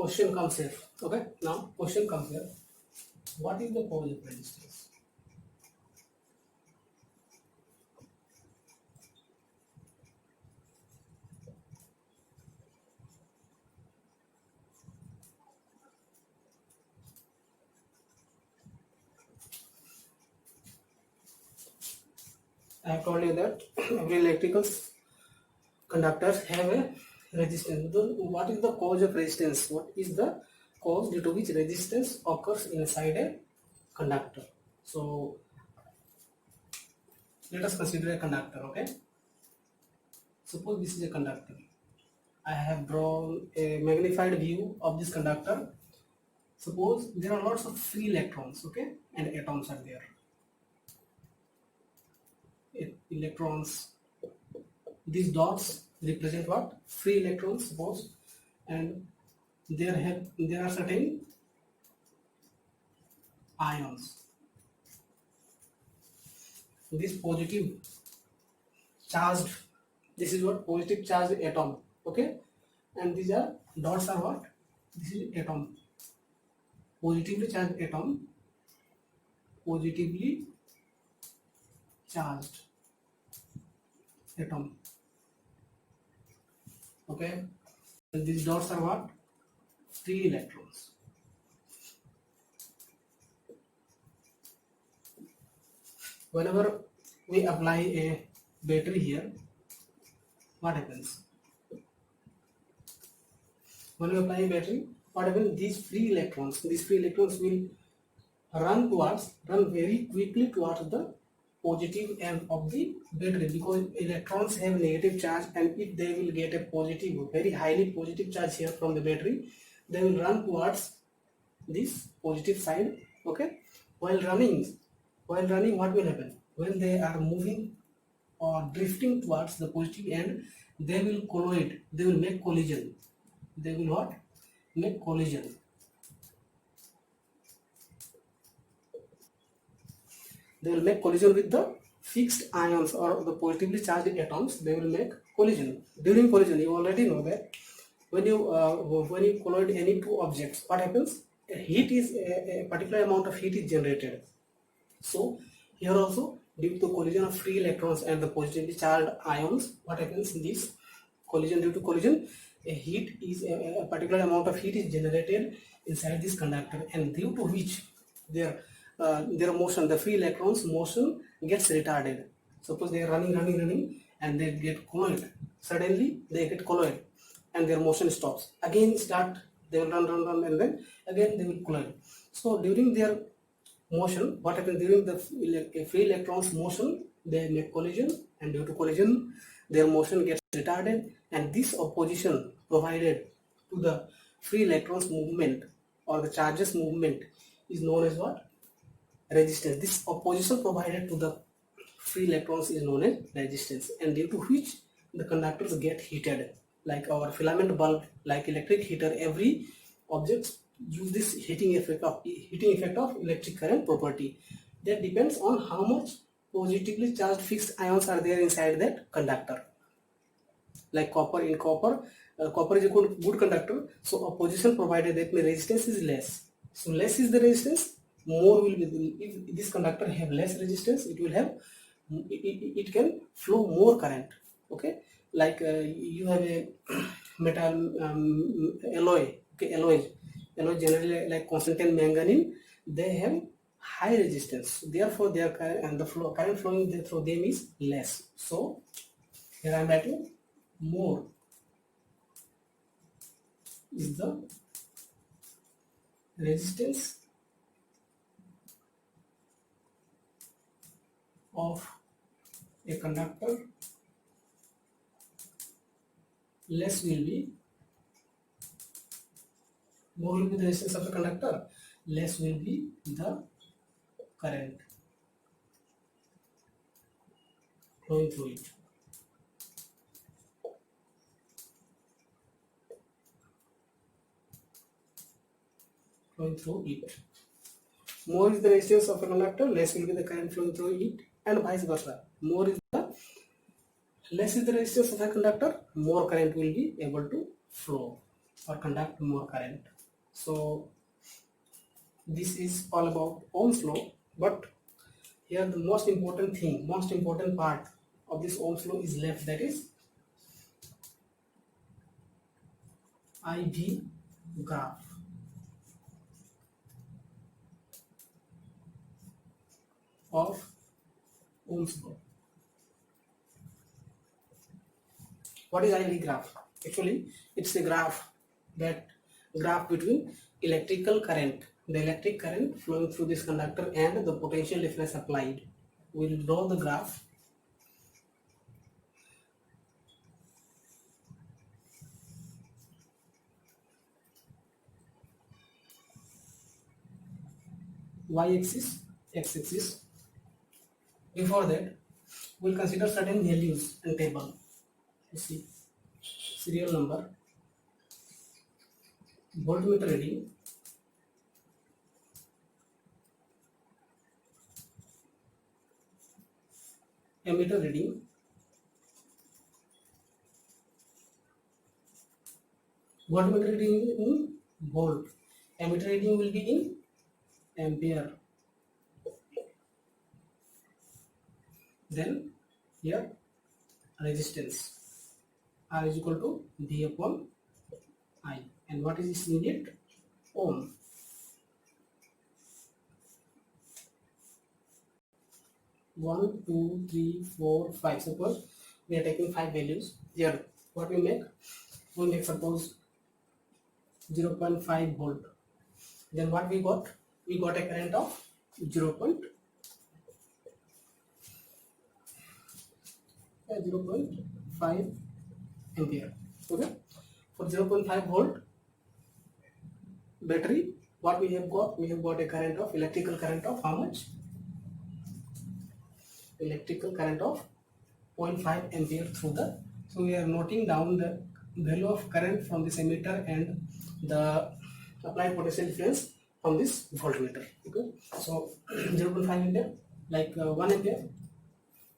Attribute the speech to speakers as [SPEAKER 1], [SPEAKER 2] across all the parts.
[SPEAKER 1] question comes here. Okay, now question comes here. What is the positive resistance? I have told you that every electrical conductors have a resistance. What is the cause of resistance? What is the cause due to which resistance occurs inside a conductor? So let us consider a conductor. Okay, suppose this is a conductor. I have drawn a magnified view of this conductor. Suppose there are lots of free electrons, okay, and atoms are there. Electrons, these dots represent what? Free electrons, suppose, and there are certain ions. This positive charged, this is what? Positive charged atom, okay, and these are dots are what? This is atom, positively charged atom, positively charged atom, okay, and these dots are what? Free electrons. Whenever we apply a battery here, what happens? When we apply a battery, what happens? These free electrons will run very quickly towards the positive end of the battery, because electrons have negative charge, and if they will get a positive, very highly positive charge here from the battery, they will run towards this positive side, okay. While running, what will happen? When they are moving or drifting towards the positive end, they will collide, they will make collision. They will what? Make collision. They will make collision with the fixed ions or the positively charged atoms. They will make collision. During collision, you already know that when you collide any two objects, what happens? A particular amount of heat is generated. So here also, due to collision of free electrons and the positively charged ions, what happens in this collision? Due to collision, a particular amount of heat is generated inside this conductor, and due to which their motion, the free electrons motion gets retarded. Suppose they are running, and they get collided. Suddenly they get collided, and their motion stops. Again start, they will run, and then again they will collide. So during their motion, what happens? During the free electrons motion, they make collision, and due to collision their motion gets retarded, and this opposition provided to the free electrons movement or the charges movement is known as what? Resistance. This opposition provided to the free electrons is known as resistance, and due to which the conductors get heated, like our filament bulb, like electric heater. Every object use this heating effect of electric current property. That depends on how much positively charged fixed ions are there inside that conductor. Like copper, in copper, copper is a good conductor, so opposition provided, that means resistance is less. So less is the resistance, more will be. If this conductor have less resistance, it will have, it can flow more current, okay. Like you have a metal alloy, okay, alloy generally like constant manganese, they have high resistance, therefore their current and the current flowing through them is less. So here I am writing more is the resistance of a conductor, less will be, more will be the resistance of the conductor, less will be the current flowing through it. More is the resistance of a conductor, less will be the current flowing through it, and vice versa. Less is the resistance of a conductor, more current will be able to flow or conduct more current. So this is all about Ohm's law, but here the most important thing, most important part of this Ohm's law is left, that is IV graph of Ohm's law. What is IV graph? Actually, it's a graph between electrical current, the electric current flowing through this conductor, and the potential difference applied. We'll draw the graph. Y-axis, x-axis. Before that, we'll consider certain values in table. You see, serial number, voltmeter reading, ammeter reading, voltmeter reading in volt, ammeter reading will be in ampere. Then here resistance, R is equal to V upon I, and what is this unit? Ohm. One, two, three, four, five. Suppose we are taking 5 values here. What we make? We make suppose 0.5 volt. Then what we got? We got a current of 0.5 ampere. Okay. For 0.5 volt battery, what we have got? We have got a current of electrical current of how much? Electrical current of 0.5 ampere through the. So we are noting down the value of current from this ammeter and the applied potential difference from this voltmeter. Okay. So 0.5 ampere, like 1 ampere.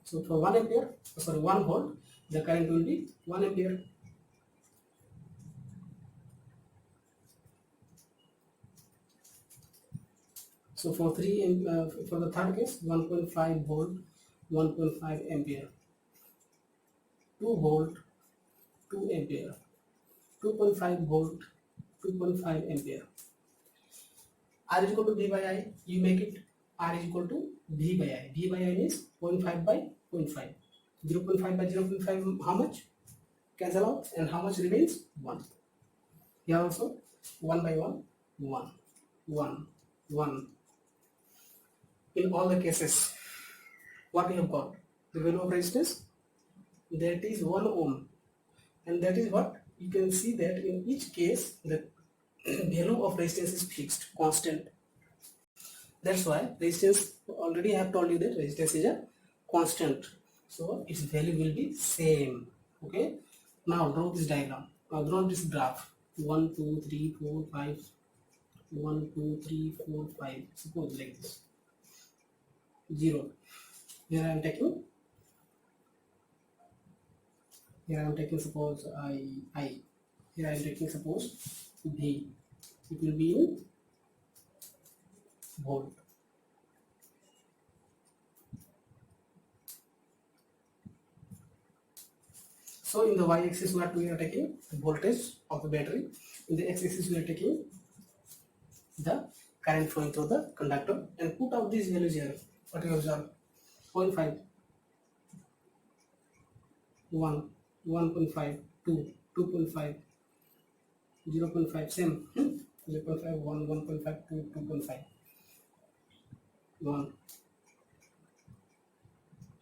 [SPEAKER 1] So for 1 ampere, sorry, 1 volt, the current will be 1 ampere. So for for the third case, 1.5 volt, 1.5 ampere, 2 volt, 2 ampere, 2.5 volt, 2.5 ampere. R is equal to V by I. You make it R is equal to V by I. V by I means 0.5 by 0.5. 0.5 by 0.5, how much? Cancel out, and how much remains? 1. Here also 1 by 1, 1, 1, 1. In all the cases, what we have got? The value of resistance, that is 1 ohm, and that is what you can see that in each case the value of resistance is fixed, constant. That's why resistance, already I have told you that resistance is a constant, so its value will be same. Okay. Now draw this diagram. Now draw this graph. 1, 2, 3, 4, 5. 1, 2, 3, 4, 5. Suppose like this. 0. Here I am taking. Here I am taking suppose I. Here I am taking suppose V. It will be in volt. So in the y-axis what we are taking the voltage of the battery. In the x-axis we are taking the current flowing through the conductor, and put out these values here. What you observe? 0.5, 1, 1.5, 2, 2.5, 0.5, same. 0.5, 1, 1.5, 2, 2.5, 1.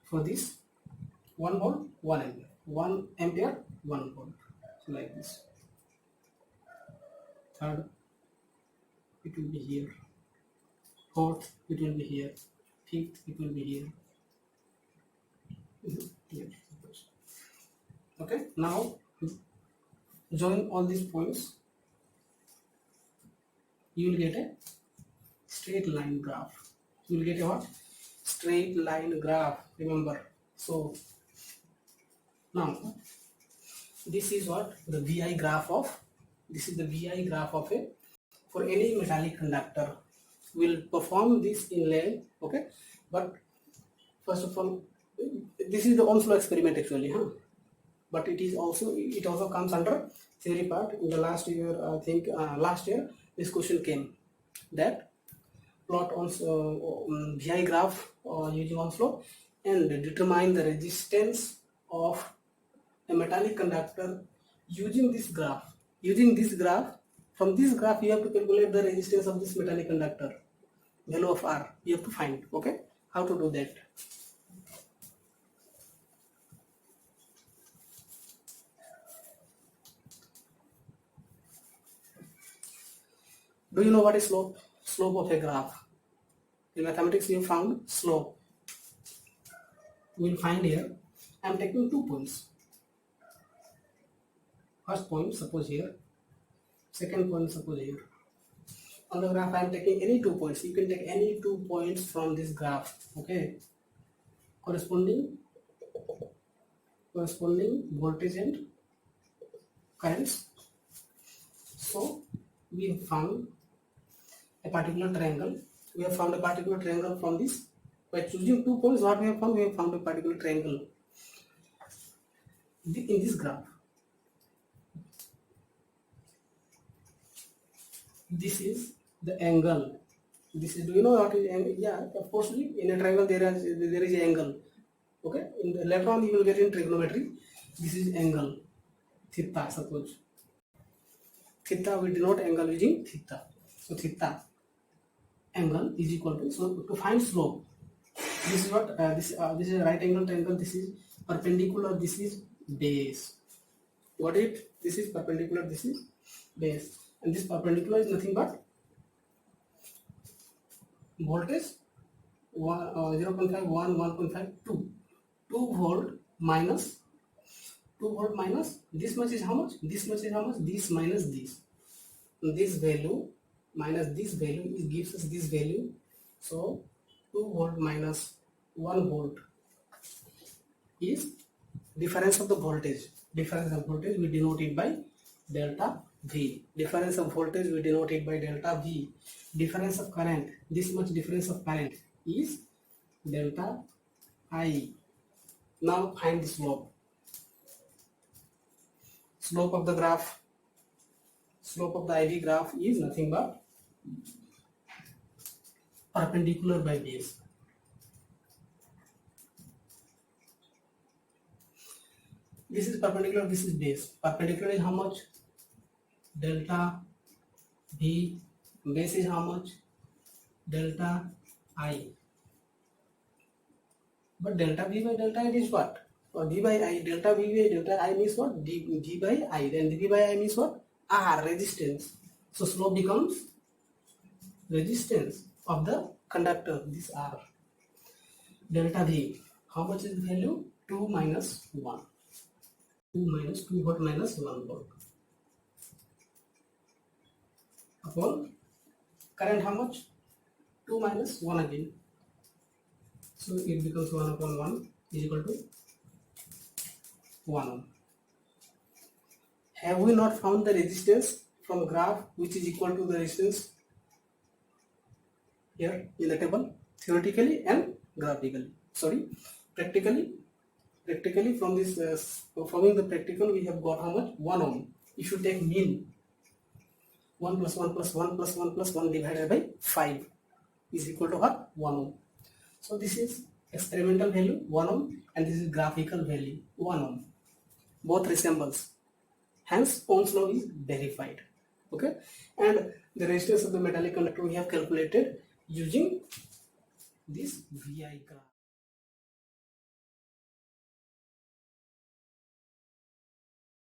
[SPEAKER 1] For this 1 volt, 1 ampere, 1 ampere, 1 volt. So like this. Third, it will be here. Fourth, it will be here. Fifth, it will be here. Here. Okay. Now join all these points. You will get a straight line graph. You will get a what? Straight line graph. Remember. So now this is what the VI graph of. This is the VI graph of a for any metallic conductor. We'll perform this in lab, okay? But first of all, this is the Ohm's law experiment actually, huh? But it also comes under theory part. In the last year, I think last year, this question came that plot Ohm's VI graph using Ohm's law and determine the resistance of a metallic conductor using this graph. Using this graph, from this graph you have to calculate the resistance of this metallic conductor, value of R you have to find. Okay, how to do that? Do you know what is slope? Slope of a graph. In mathematics you found slope. We will find here. I am taking 2 points. First point suppose here. Second point suppose here. On the graph I am taking any 2 points. You can take any 2 points from this graph. Okay. Corresponding voltage and currents. So we have found a particular triangle. We have found a particular triangle from this. By choosing 2 points, what we have found? We have found a particular triangle in this graph. This is the angle. This is, do you know what is angle? Yeah, of course, in a triangle there is an angle. Okay, in the later on you will get in trigonometry. This is angle, theta. Suppose theta, we denote angle using theta. So theta angle is equal to, so to find slope, this is what this is a right angle triangle. This is perpendicular. This is base. What it? This is perpendicular. This is base, and this perpendicular is nothing but voltage 0.5, 1, 1.5, 2. 2 volt minus this much is how much? This much is how much? This minus this. This value minus this value, it gives us this value. So 2 volt minus 1 volt is difference of the voltage. Difference of voltage we denote it by delta V. Difference of voltage we denote it by delta V. Difference of current, this much difference of current is delta I. Now find the slope. Slope of the graph, slope of the IV graph is nothing but perpendicular by base. This is perpendicular, this is base. Perpendicular is how much? Delta V. Base is how much? Delta I. But delta V by delta I is what? Or D by I. Delta V by delta I means what? D by I. Then D by I means what? R, resistance. So slope becomes resistance of the conductor, this R. Delta V. How much is the value? 2 minus 1. 2 volt minus 1 volt. Upon current how much? 2 minus 1 again. So it becomes 1 upon 1 is equal to 1 ohm. Have we not found the resistance from graph which is equal to the resistance here in the table? Theoretically and graphically. Sorry, practically from this performing the practical we have got how much? 1 ohm. If you take mean, 1 plus 1 plus 1 plus 1 plus 1 divided by 5 is equal to what? 1 ohm. So this is experimental value 1 ohm and this is graphical value 1 ohm. Both resembles. Hence Ohm's law is verified. Okay, and the resistance of the metallic conductor we have calculated using this VI graph.